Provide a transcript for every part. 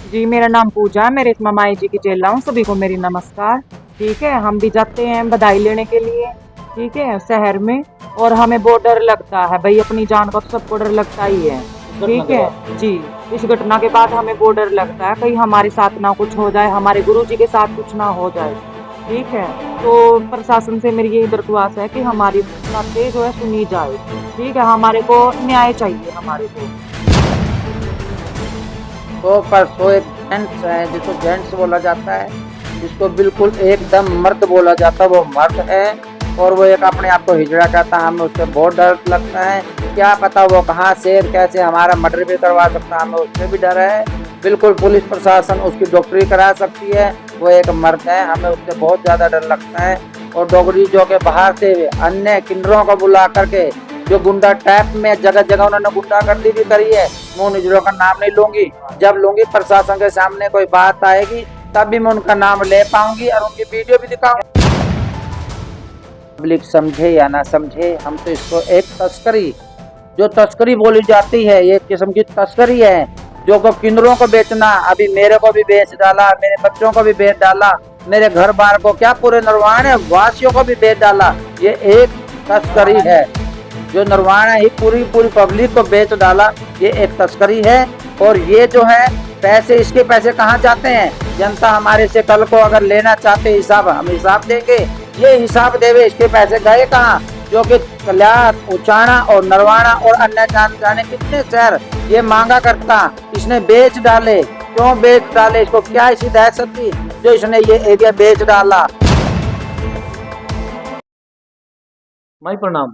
जी, मेरा नाम पूजा है, मेरे इसमें माई जी की चेला हूँ, सभी को मेरी नमस्कार। ठीक है, हम भी जाते हैं बधाई लेने के लिए, ठीक है, शहर में। और हमें बहुत डर लगता है भाई, अपनी जान का तो सबको डर लगता ही है। इस घटना ठीक के है बाद। जी। इस घटना के बाद हमें बहुत डर लगता है, कहीं हमारे साथ ना कुछ हो जाए, हमारे गुरु जी के साथ कुछ ना हो जाए। ठीक है, तो प्रशासन से मेरी यही दरख्वास्त है कि हमारी बातें जो है सुनी जाए। ठीक है, हमारे को न्याय चाहिए हमारे को। तो परसों एक जेंट्स है जिसको जेंट्स बोला जाता है, जिसको बिल्कुल एकदम मर्द बोला जाता है, वो मर्द है। और वो एक अपने आप को हिजड़ा कहता है, हमें उससे बहुत डर लगता है। क्या पता वो कहाँ से कैसे हमारा मर्डर भी करवा सकता है, हमें उससे भी डर है। बिल्कुल पुलिस प्रशासन उसकी डॉक्टरी करा सकती है। वो एक मर्द है, हमें उससे बहुत ज़्यादा डर लगता है। और डोगरी जो के बाहर से अन्य किन्नरों को बुला करके जो गुंडा टाइप में जगह जगह उन्होंने गुंडागर्दी भी करी है, मैं उन हिजड़ों का नाम नहीं लूंगी। जब लूंगी प्रशासन के सामने कोई बात आएगी तभी मैं उनका नाम ले पाऊंगी और उनकी वीडियो भी दिखाऊंगी। पब्लिक समझे या ना समझे, हम तो इसको एक तस्करी, जो तस्करी बोली जाती है, ये किस्म की तस्करी है। जो को किन्नरों को बेचना, अभी मेरे को भी बेच डाला, मेरे बच्चों को भी बेच डाला, मेरे घर बार को क्या पूरे नरवाने वासियों को भी बेच डाला। ये एक तस्करी है। जो नरवाना ही पूरी पूरी पब्लिक को बेच डाला, ये एक तस्करी है। और ये जो है पैसे, इसके पैसे कहाँ जाते हैं? जनता हमारे से कल को अगर लेना चाहते हिसाब, हम हिसाब देंगे, ये हिसाब देवे इसके पैसे गए कहाँ? जो कि कल्याण, उचाना और नरवाना और अन्य जाने कितने शहर ये मांगा करता, इसने बेच डाले। क्यों बेच डाले? इसको क्या ऐसी दहशत थी जो इसने ये एरिया बेच डाला? माई प्रणाम।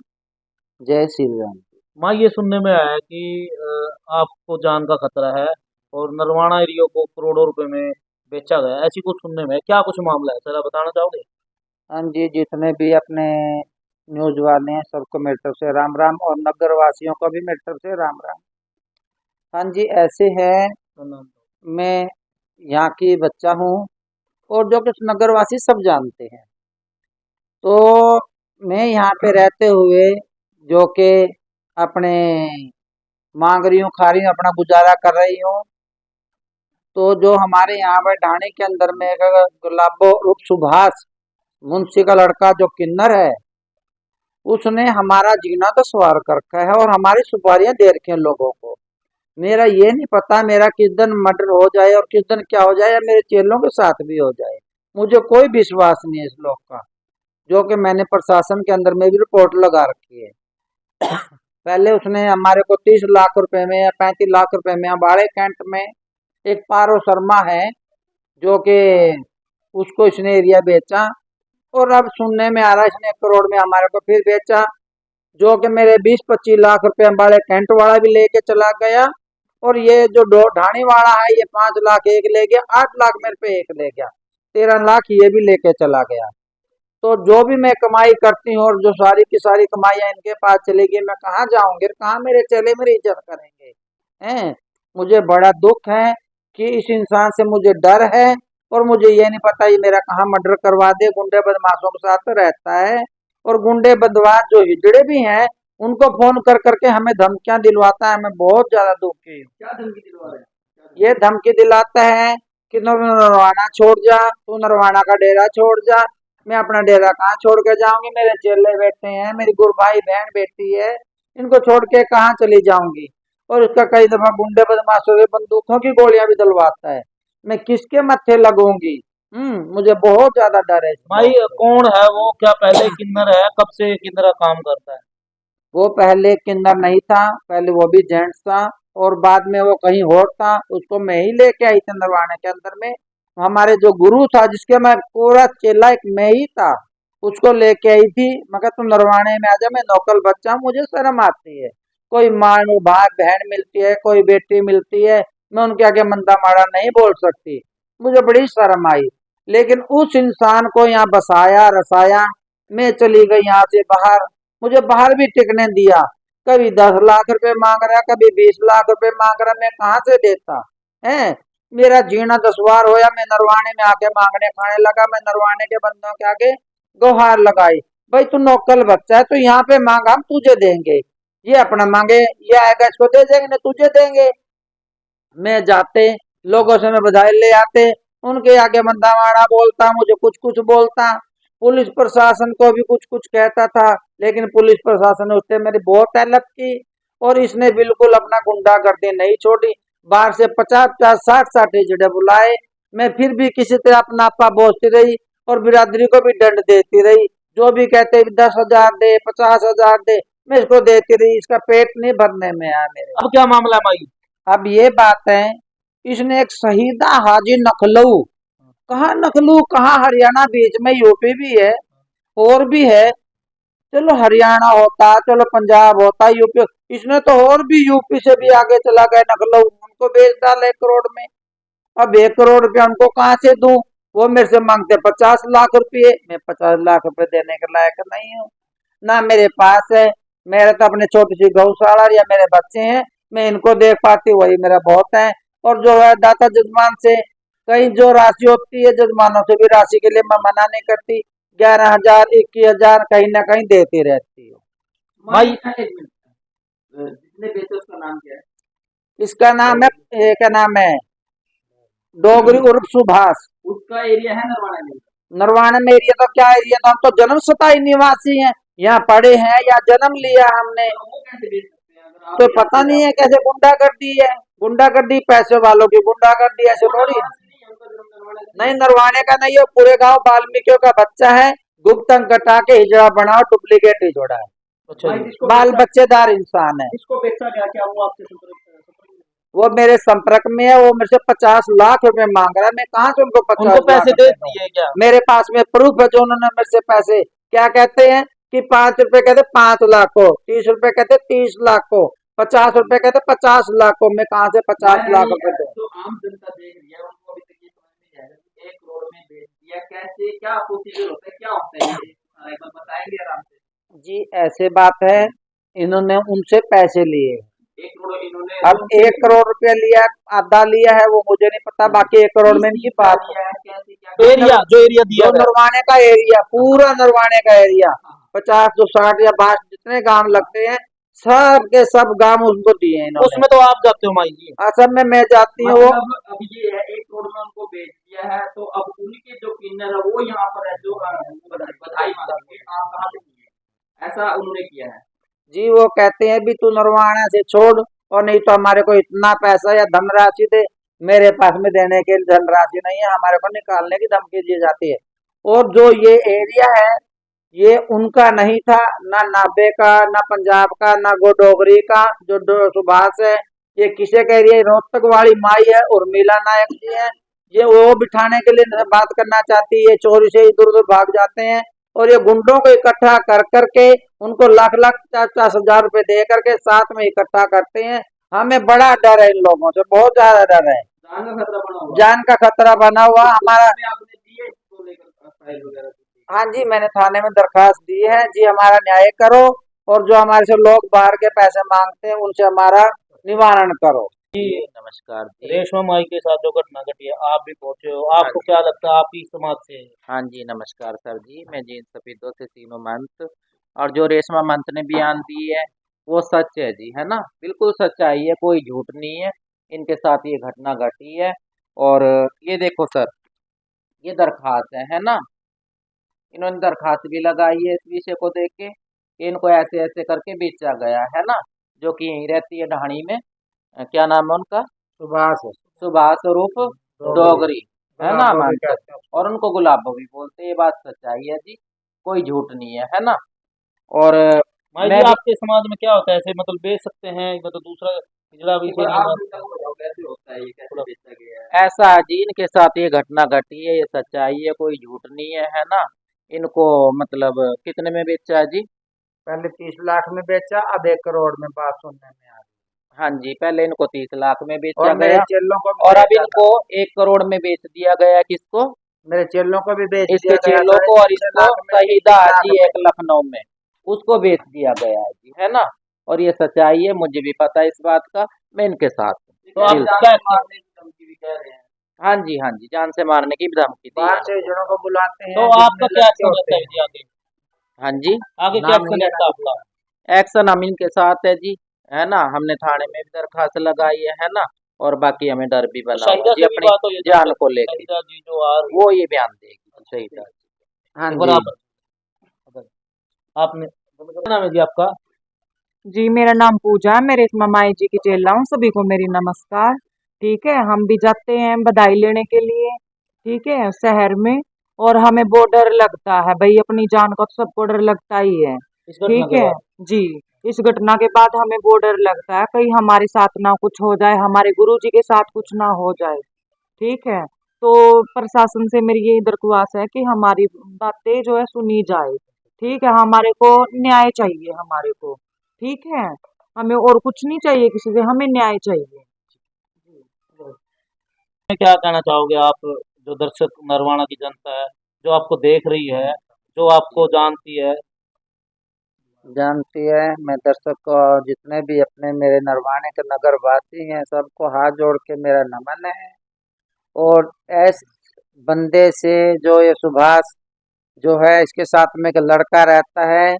जय श्री राम। माई ये सुनने में आया है कि आपको जान का खतरा है और नरवाना एरिया को करोड़ों रुपए में बेचा गया है। ऐसी कुछ सुनने में है, क्या कुछ मामला है, जरा बताना चाहोगे? हाँ जी, जितने भी अपने न्यूज वाले हैं सबको मेरी तरफ से राम राम, और नगर वासियों को भी मेरी तरफ से राम राम। हाँ जी, ऐसे है, प्रणाम। मैं यहाँ की बच्चा हूँ और जो कुछ नगरवासी सब जानते हैं। तो मैं यहाँ पे रहते हुए जो कि अपने मांग रही हूँ, खा रही हूँ, अपना गुजारा कर रही हूँ। तो जो हमारे यहाँ पे ढाणी के अंदर में एक गुलाबो उर्फ सुभाष मुंशी का लड़का जो किन्नर है, उसने हमारा जीना तो सवार कर रखा है और हमारी सुपारियां दे रखी हैं लोगों को। मेरा ये नहीं पता मेरा किस दिन मर्डर हो जाए और किस दिन क्या हो जाए, या मेरे चेलों के साथ भी हो जाए। मुझे कोई विश्वास नहीं है इस लोग का। जो कि मैंने प्रशासन के अंदर में भी रिपोर्ट लगा रखी है। पहले उसने हमारे को 30 लाख रुपए में या 35 लाख रुपए में अबाड़े कैंट में एक पारो शर्मा है, जो कि उसको इसने एरिया बेचा। और अब सुनने में आ रहा है इसने 1 करोड़ में हमारे को फिर बेचा। जो कि मेरे 20-25 लाख रुपए वाले कैंट वाला भी लेके चला गया। और ये जो ढाणी वाला है, ये 5 लाख एक ले गया, 8 लाख मेरे पे एक ले गया, 13 लाख ये भी लेके चला गया। तो जो भी मैं कमाई करती हूँ और जो सारी की सारी कमाइयाँ इनके पास चली गई, मैं कहाँ जाऊंगी? कहाँ मेरे चेले मेरी इज्जत करेंगे? हैं? मुझे बड़ा दुख है कि इस इंसान से मुझे डर है। और मुझे ये नहीं पता ये मेरा कहाँ मर्डर करवा दे। गुंडे बदमाशों के साथ तो रहता है, और गुंडे बदमाश जो हिजड़े भी हैं उनको फोन कर करके हमें धमकियां दिलवाता है। मैं बहुत ज्यादा दुखी हूँ। क्या धमकी दिलवा रहे हैं? ये धमकी दिलाता है कि तू नरवाना छोड़ जा, तू नरवाना का डेरा छोड़ जा। मैं अपना डेरा कहाँ छोड़ के जाऊंगी? मेरे चेले बैठे हैं, मेरी गुरु भाई बहन बेटी है, इनको छोड़ के कहाँ चली जाऊंगी? और इसका कई दफा गुंडे बदमाशों से बंदूकों की गोलियां भी दिलवाता है। मैं किसके मत्थे लगूंगी? मुझे बहुत ज्यादा डर है इस माई लोग से। कौन है वो, क्या पहले किन्नर है, कब से किन्नर का काम करता है? वो पहले किन्नर नहीं था, पहले वो भी जेंट्स था, और बाद में वो कहीं और था। उसको मैं ही लेके आई थी नरवाने के अंदर में। हमारे जो गुरु था, जिसके मैं पूरा चेला एक मैं ही था, उसको लेके आई थी। मगर तू नरवाने में आ जा, मैं नौकल बच्चा हूँ, मुझे शर्म आती है। कोई माँ भाई बहन मिलती है, कोई बेटी मिलती है, मैं उनके आगे मंदा माड़ा नहीं बोल सकती। मुझे बड़ी शर्म आई। लेकिन उस इंसान को यहाँ बसाया रसाया, मैं चली गई यहाँ से बाहर। मुझे बाहर भी टिकने दिया। कभी 10 लाख रुपए मांग रहा, कभी 20 लाख रुपए मांग रहा, मैं कहाँ से देता है? मेरा जीना दुश्वार होया, मैं नरवाने में आके मांगने खाने लगा। मैं नरवाने के बंदों के आगे गुहार लगाई, भाई तू नौकल बच्चा है, तो यहाँ पे मांग, हम तुझे देंगे। ये अपना मांगे, ये आएगा इसको दे देंगे, नहीं तुझे देंगे। मैं जाते लोगों से मैं बधाई ले आते, उनके आगे मंदा माड़ा बोलता, मुझे कुछ कुछ बोलता, पुलिस प्रशासन को भी कुछ कुछ कहता था, लेकिन पुलिस प्रशासन ने उससे मेरी बहुत हेल्प की और इसने बिल्कुल अपना गुंडागर्दी नहीं छोड़ी। बाहर से 50-50 60-60 हिजड़े बुलाए, मैं फिर भी किसी तरह अपना आपा बोझती रही और बिरादरी को भी दंड देती रही। जो भी कहते 10,000 दे, 50,000 दे, मैं इसको देती रही, इसका पेट नहीं भरने में आया मेरे। अब क्या मामला है माई? अब ये बात है, इसने एक शहीदा हाजी नखलऊ, कहाँ नखलू कहाँ हरियाणा, बीच में यूपी भी है और भी है, चलो हरियाणा होता, चलो पंजाब होता, यूपी, इसने तो और भी यूपी से भी आगे चला गया नखलऊ, उनको बेच डाला 1 करोड़ में। अब 1 करोड़ रुपया उनको कहाँ से दूं? वो मेरे से मांगते 50 लाख रुपये, मैं 50 लाख रुपए देने के लायक नहीं हूँ, ना मेरे पास है। मेरे तो अपने छोटी सी गौशाला या मेरे बच्चे हैं, मैं इनको देख पाती, वही मेरा बहुत है। और जो है दाता जजमान से कहीं जो राशि होती है, जजमानों से भी राशि के लिए मैं मना नहीं करती, 11,000 21,000 कहीं ना कहीं देती रहती हूँ। माई जिसने बेचा उसका नाम क्या है? इसका नाम है, क्या नाम है, डोगरी उर्फ सुभाष। उसका एरिया है नरवाना में? नरवाना में एरिया तो क्या एरिया, तो हम तो जन्म स्थायी निवासी हैं, यहाँ पढ़े हैं या जन्म लिया हमने, तो वो कैसे बेच सकते हैं अगर आप तो पता नहीं है कैसे गुंडागर्दी है, गुंडागर्दी पैसे वालों की गुंडागर्दी, ऐसे थोड़ी है। उनका जन्म नरवाना में? नहीं नरवाने का नहीं है, पूरे गांव वाल्मीकियों का बच्चा है, गुप्त अंक कटा के हिजड़ा बनाओ, डुप्लीकेट हिजड़ा है, अच्छा भाई जी। जिसको बाल बेचा- बच्चेदार इंसान है। जिसको बेचा गया, क्या वो आपसे संपर्क वो मेरे संपर्क में है, वो मेरे से 50 लाख रुपए मांग रहा है, मैं कहाँ से उनको 50 उनको पैसे लाख दे रुपए दूं? दिए क्या? मेरे पास में प्रूफ है, जो उन्होंने मेरे से पैसे, क्या कहते हैं कि 5 रुपए कहते 5 लाख को, 30 रुपए कहते 30 लाख को, 50 रुपए कहते 50 लाख को, मैं कहाँ से 50 लाख रुपए दूं? जो आम जनता देख रही है उनको अभी तक ये समझ नहीं आया कि 1 करोड़ में बेच दिया, कैसे, क्या प्रोसीजर होता है, क्या होता है ये? एक बार बताएंगे आराम से। जी ऐसे बात है, इन्होंने उनसे पैसे लिए, 1 करोड़ इन्होंने अब 1 करोड़ रुपया लिया, आधा लिया है वो मुझे नहीं पता, बाकी 1 करोड़ में इनकी बात है। दिया है, कैसे क्या एरिया जो एरिया दिया जो गया, नरवाने का एरिया, पूरा नरवाने का एरिया, 50 जो 60 या 62 जितने गांव लगते हैं, सब के सब गांव उनको दिए हैं इन्होंने। उसमें तो आप जाते हो माई जी? असम में मैं जाती हूँ, वो मतलब अब ये है 1 करोड़ में उनको बेच दिया है, तो अब उनके जो किन्नर है वो यहाँ पर है, जो बधाई मांगेंगे, आप कहाँ से किए, ऐसा उन्होंने किया है। जी वो कहते हैं भी तू नरवाना से छोड़, और नहीं तो हमारे को इतना पैसा या धनराशि दे, मेरे पास में देने के लिए धनराशि नहीं है, हमारे को निकालने की धमकी दी जाती है। और जो ये एरिया है, ये उनका नहीं था, ना नाभे का, ना पंजाब का, ना गोडोगरी का, जो सुभाष है, ये किसे कह रही है, रोहतक वाली माई है, उर्मिला नायक जी है, ये वो बिठाने के लिए बात करना चाहती है, चोरी से इधर उधर भाग जाते हैं, और ये गुंडों को इकट्ठा कर करके उनको लाख लाख 50 हजार रुपए दे करके साथ में इकट्ठा करते हैं। हमें बड़ा डर है इन लोगों से, बहुत ज्यादा डर है, जान का खतरा बना हुआ जान का खतरा बना हुआ हमारा। है। आपने दिए इसको लेकर फाइल वगैरह दी? हाँ जी, मैंने थाने में दरखास्त दी है जी, हमारा न्याय करो, और जो हमारे से लोग बाहर के पैसे मांगते हैं उनसे हमारा निवारण करो। जी नमस्कार जी। रेशमा माई के साथ जो घटना घटी है, आप भी पहुंचे हो, आपको क्या लगता है, आप इस समाज से हैं? हाँ जी, नमस्कार सर जी, मैं जीन सफीदों से सीनो मंत, और जो रेशमा मंत ने बयान दी है वो सच है जी, है ना, बिल्कुल सच्चाई है, कोई झूठ नहीं है, इनके साथ ये घटना घटी है। और ये देखो सर, ये दरखास्त है ना, इन्होंने दरखास्त भी लगाई है इस विषय को देख के कि इनको ऐसे ऐसे करके बेचा गया है ना, जो कि यहीं रहती है ढाणी में, क्या नाम है उनका, सुभाष सुभाष रूप डोगरी, है ना मंत, और उनको गुलाबो भी बोलते हैं, ये बात सच्चाई है जी, कोई झूठ नहीं है ना। और माई मैं जी भी- आपके समाज में क्या होता है, ऐसे मतलब बेच सकते हैं, मतलब दूसरा हिजड़ा भी एक बार से आप नहीं बताओ, बताओ कैसे होता है ये, कैसे बेचा गया है? ऐसा है जी, इनके साथ ये घटना घटी है, ये सच्चाई है, कोई झूठ नहीं है ना। इनको मतलब कितने में बेचा है जी? पहले 30 लाख में बेचा, अब 1 करोड़ में, बात सुनने में आ रही। हाँ जी, पहले इनको 30 लाख में बेचा और मेरे गया, चेलों को भी और अब बेचा इनको 1 करोड़ में बेच दिया गया, किसको? था। मेरे चेलों को भी बेच इसके दिया गया, चेलों को, और 3.5 इसको लाख में, शहीदा 3 लाख हाजी में। एक लखनऊ में, उसको बेच दिया गया है जी, है ना। और ये सच्चाई है, मुझे भी पता है इस बात का, मैं इनके साथ हूँ। तो आप दिल क्या से। मारने की धमकी भी कह रहे हैं। हाँ जी, हाँ जी, जान से मारने की भी धमकी दी बाहर है। से हिजड़ों को बुलाते हैं, तो आपका जितने क्या लड़के एक्शन होते रहता है हैं। जी आगे? हाँ जी, आगे क्या नाम एक्शन नहीं रहता है लेना आपका? एक्शन हम इनके साथ है जी, है ना, हमने थाने में भी दरखास्त लगाई है ना, और बाकी हमें डर भी बना शाहिदा हुआ जी से भी अपनी बात हुई है जान को लेके, शाहिदा जी जो आ रही वो ये बयान देगी शहीदा जी। हाँ एक बार जी। आपने क्या नाम है जी आपका? जी मेरा नाम पूजा है, मेरे इस ममाई जी की चेला हूँ, सभी को मेरी नमस्कार। ठीक है, हम भी जाते हैं बधाई लेने के लिए, ठीक है, शहर में। और हमें वो डर लगता है भाई, अपनी जान का तो सबको डर लगता ही है। इस घटना ठीक के है बाद जी। इस घटना के बाद हमें वो डर लगता है कहीं हमारे साथ ना कुछ हो जाए, हमारे गुरु जी के साथ कुछ ना हो जाए। ठीक है, तो प्रशासन से मेरी यही दरख्वास्त है कि हमारी बातें जो है सुनी जाए। ठीक है, हमारे को न्याय चाहिए हमारे को। ठीक है, हमें और कुछ नहीं चाहिए किसी से, हमें न्याय चाहिए। क्या कहना चाहोगे आप, जो दर्शक नरवाना की जनता है, जो आपको देख रही है, जो आपको जानती है? जानती है, मैं दर्शक को जितने भी अपने मेरे नरवाने के नगर वासी हैं सबको हाथ जोड़ के मेरा नमन है। और ऐस बंदे से जो ये सुभाष जो है इसके साथ में एक लड़का रहता है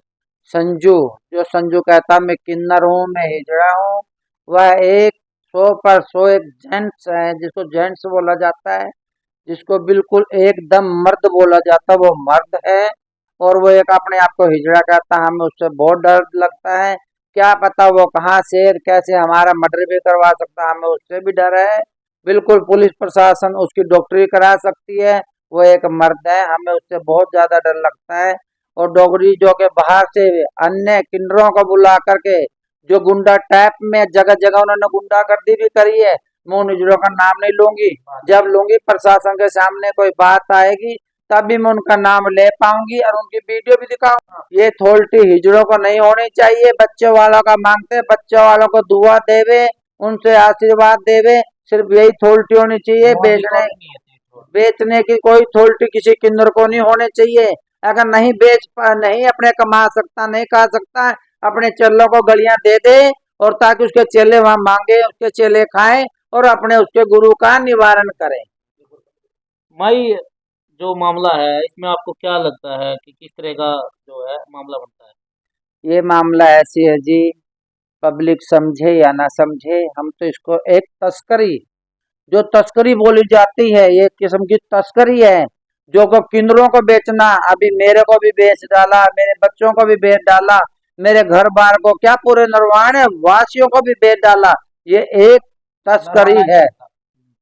संजू, जो संजू कहता मैं किन्नर हूँ, मैं हिजड़ा हूँ, वह एक 100% एक जेंट्स है, जिसको जेंट्स बोला जाता है, जिसको बिल्कुल एकदम मर्द बोला जाता है, वो मर्द है। और वो एक अपने आप को हिजड़ा कहता है, हमें उससे बहुत डर लगता है। क्या पता वो कहाँ से कैसे हमारा मर्डर भी करवा सकता है, हमें उससे भी डर है। बिल्कुल पुलिस प्रशासन उसकी डॉक्टरी करा सकती है, वो एक मर्द है, हमें उससे बहुत ज्यादा डर लगता है। और डोगरी जो के बाहर से अन्य किन्नरों को बुला करके जो गुंडा टाइप में जगह जगह उन्होंने गुंडागर्दी भी करी है, मैं उन हिजड़ों का नाम नहीं लूंगी। जब लूंगी प्रशासन के सामने कोई बात आएगी तभी मैं उनका नाम ले पाऊंगी और उनकी वीडियो भी दिखाऊंगी। ये थोल्टी हिजड़ों को नहीं होनी चाहिए। बच्चों वालों का मांगते, बच्चों वालों को दुआ देवे, उनसे आशीर्वाद देवे, सिर्फ यही थोल्टी होनी चाहिए। बेचने की कोई थोल्टी किसी किन्नर को नहीं होने चाहिए। अगर नहीं अपने कमा सकता, नहीं खा सकता, अपने चेलों को गलियां दे दे, और ताकि उसके चेले वहां मांगे, उसके चेले खाएं और अपने उसके गुरु का निवारण करें। माई, जो मामला है इसमें आपको क्या लगता है कि किस तरह का जो है मामला बनता है? ये मामला ऐसी है जी, पब्लिक समझे या ना समझे, हम तो इसको एक तस्करी, जो तस्करी बोली जाती है, ये किस्म की तस्करी है। जो को किन्नरों को बेचना, अभी मेरे को भी बेच डाला, मेरे बच्चों को भी बेच डाला, मेरे घर बार को क्या पूरे नरवाने वासियों को भी बेच डाला। ये एक तस्करी है,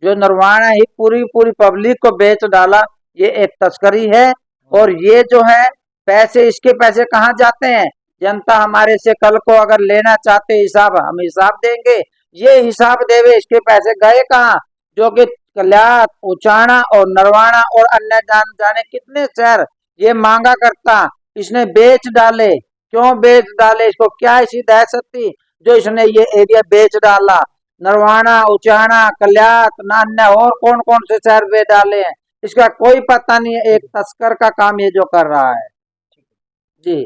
जो नरवाना ही पूरी पूरी पब्लिक को बेच डाला, ये एक तस्करी है। और ये जो है पैसे, इसके पैसे कहाँ जाते हैं? जनता हमारे से कल को अगर लेना चाहते हिसाब, हम हिसाब देंगे, ये हिसाब देवे इसके पैसे गए कहाँ? जो कि कल्याण, उचाना और नरवाना और अन्य जाने कितने शहर ये मांगा करता, इसने बेच डाले। क्यों बेच डाले? इसको क्या ऐसी दहशत थी जो इसने ये एरिया बेच डाला? नरवाना, उचाना, कल्याण, अन्य और कौन कौन से शहर बेच डाले हैं, इसका कोई पता नहीं है। एक तस्कर का काम ये जो कर रहा है जी।